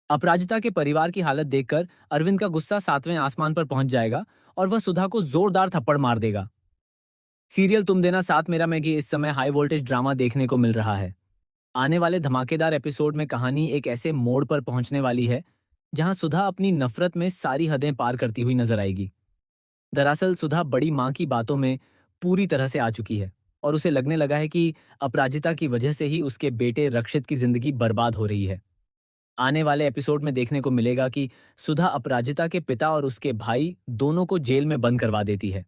अपराजिता के परिवार की हालत देखकर अरविंद का गुस्सा सातवें आसमान पर पहुंच जाएगा और वह सुधा को जोरदार थप्पड़ मार देगा। सीरियल तुम देना साथ मेरा में भी इस समय हाई वोल्टेज ड्रामा देखने को मिल रहा है। आने वाले धमाकेदार एपिसोड में कहानी एक ऐसे मोड़ पर पहुंचने वाली है जहां सुधा अपनी नफरत में सारी हदें पार करती हुई नजर आएगी। दरअसल सुधा बड़ी मां की बातों में पूरी तरह से आ चुकी है और उसे लगने लगा है कि अपराजिता की वजह से ही उसके बेटे रक्षित की जिंदगी बर्बाद हो रही है। आने वाले एपिसोड में देखने को मिलेगा कि सुधा अपराजिता के पिता और उसके भाई दोनों को जेल में बंद करवा देती है।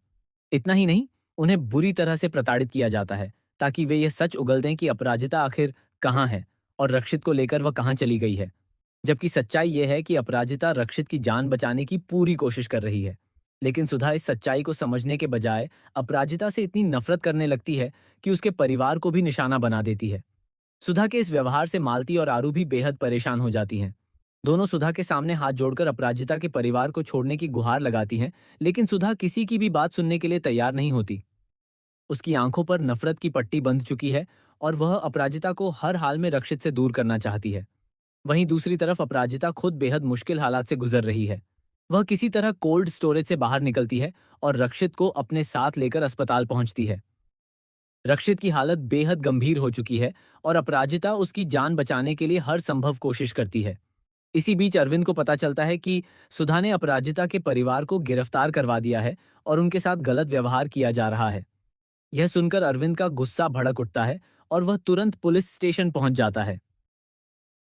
इतना ही नहीं, उन्हें बुरी तरह से प्रताड़ित किया जाता है ताकि वे ये सच उगल दें कि अपराजिता आखिर कहाँ है और रक्षित को लेकर वह कहाँ चली गई है। जबकि सच्चाई यह है कि अपराजिता रक्षित की जान बचाने की पूरी कोशिश कर रही है। लेकिन सुधा इस सच्चाई को समझने के बजाय अपराजिता से इतनी नफरत करने लगती है कि उसके परिवार को भी निशाना बना देती है। सुधा के इस व्यवहार से मालती और आरू भी बेहद परेशान हो जाती हैं। दोनों सुधा के सामने हाथ जोड़कर अपराजिता के परिवार को छोड़ने की गुहार लगाती हैं, लेकिन सुधा किसी की भी बात सुनने के लिए तैयार नहीं होती। उसकी आंखों पर नफरत की पट्टी बंध चुकी है और वह अपराजिता को हर हाल में रक्षित से दूर करना चाहती है। वहीं दूसरी तरफ अपराजिता खुद बेहद मुश्किल हालात से गुजर रही है। वह किसी तरह कोल्ड स्टोरेज से बाहर निकलती है और रक्षित को अपने साथ लेकर अस्पताल पहुंचती है। रक्षित की हालत बेहद गंभीर हो चुकी है और अपराजिता उसकी जान बचाने के लिए हर संभव कोशिश करती है। इसी बीच अरविंद को पता चलता है कि सुधा ने अपराजिता के परिवार को गिरफ्तार करवा दिया है और उनके साथ गलत व्यवहार किया जा रहा है। यह सुनकर अरविंद का गुस्सा भड़क उठता है और वह तुरंत पुलिस स्टेशन पहुंच जाता है।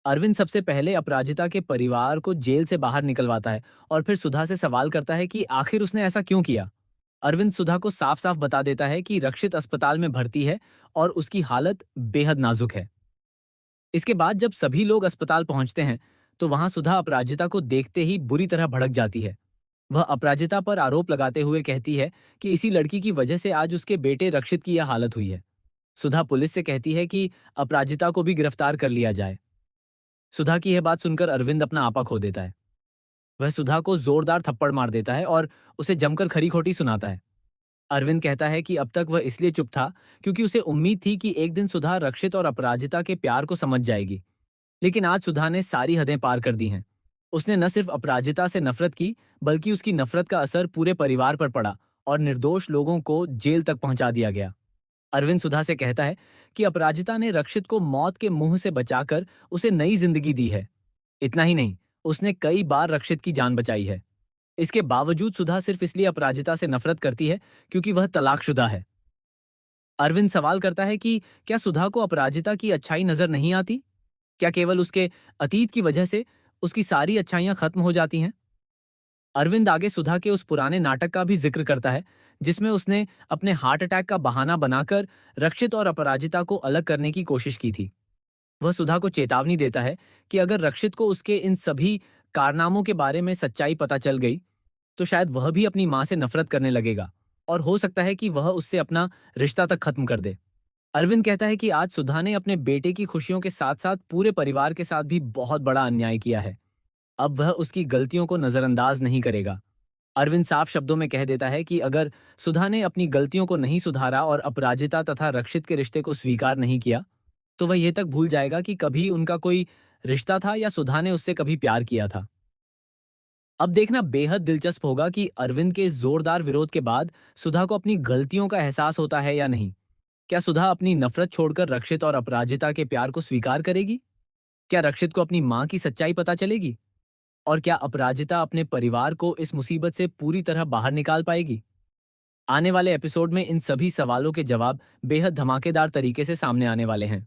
अरविंद सबसे पहले अपराजिता के परिवार को जेल से बाहर निकलवाता है और फिर सुधा से सवाल करता है कि आखिर उसने ऐसा क्यों किया। अरविंद सुधा को साफ साफ बता देता है कि रक्षित अस्पताल में भर्ती है और उसकी हालत बेहद नाजुक है। इसके बाद जब सभी लोग अस्पताल पहुंचते हैं तो वहां सुधा अपराजिता को देखते ही बुरी तरह भड़क जाती है। वह अपराजिता पर आरोप लगाते हुए कहती है कि इसी लड़की की वजह से आज उसके बेटे रक्षित की यह हालत हुई है। सुधा पुलिस से कहती है कि अपराजिता को भी गिरफ्तार कर लिया जाए। सुधा की यह बात सुनकर अरविंद अपना आपा खो देता है। वह सुधा को जोरदार थप्पड़ मार देता है और उसे जमकर खरी खोटी सुनाता है। अरविंद कहता है कि अब तक वह इसलिए चुप था क्योंकि उसे उम्मीद थी कि एक दिन सुधा रक्षित और अपराजिता के प्यार को समझ जाएगी। लेकिन आज सुधा ने सारी हदें पार कर दी हैं। उसने न सिर्फ अपराजिता से नफरत की, बल्कि उसकी नफरत का असर पूरे परिवार पर पड़ा और निर्दोष लोगों को जेल तक पहुंचा दिया गया। अरविंद सुधा से कहता है कि अपराजिता ने रक्षित को मौत के मुंह से बचाकर उसे नई जिंदगी दी है। इतना ही नहीं, उसने कई बार रक्षित की जान बचाई है। इसके बावजूद सुधा सिर्फ इसलिए अपराजिता से नफरत करती है क्योंकि वह तलाकशुदा है। अरविंद सवाल करता है कि क्या सुधा को अपराजिता की अच्छाई नजर नहीं आती? क्या केवल उसके अतीत की वजह से उसकी सारी अच्छाइयां खत्म हो जाती हैं? अरविंद आगे सुधा के उस पुराने नाटक का भी जिक्र करता है जिसमें उसने अपने हार्ट अटैक का बहाना बनाकर रक्षित और अपराजिता को अलग करने की कोशिश की थी। वह सुधा को चेतावनी देता है कि अगर रक्षित को उसके इन सभी कारनामों के बारे में सच्चाई पता चल गई तो शायद वह भी अपनी मां से नफरत करने लगेगा और हो सकता है कि वह उससे अपना रिश्ता तक खत्म कर दे। अरविंद कहता है कि आज सुधा ने अपने बेटे की खुशियों के साथ साथ पूरे परिवार के साथ भी बहुत बड़ा अन्याय किया है। अब वह उसकी गलतियों को नजरअंदाज नहीं करेगा। अरविंद साफ शब्दों में कह देता है कि अगर सुधा ने अपनी गलतियों को नहीं सुधारा और अपराजिता तथा रक्षित के रिश्ते को स्वीकार नहीं किया तो वह यह तक भूल जाएगा कि कभी उनका कोई रिश्ता था या सुधा ने उससे कभी प्यार किया था। अब देखना बेहद दिलचस्प होगा कि अरविंद के इस जोरदार विरोध के बाद सुधा को अपनी गलतियों का एहसास होता है या नहीं। क्या सुधा अपनी नफरत छोड़कर रक्षित और अपराजिता के प्यार को स्वीकार करेगी? क्या रक्षित को अपनी मां की सच्चाई पता चलेगी? और क्या अपराजिता अपने परिवार को इस मुसीबत से पूरी तरह बाहर निकाल पाएगी? आने वाले एपिसोड में इन सभी सवालों के जवाब बेहद धमाकेदार तरीके से सामने आने वाले हैं।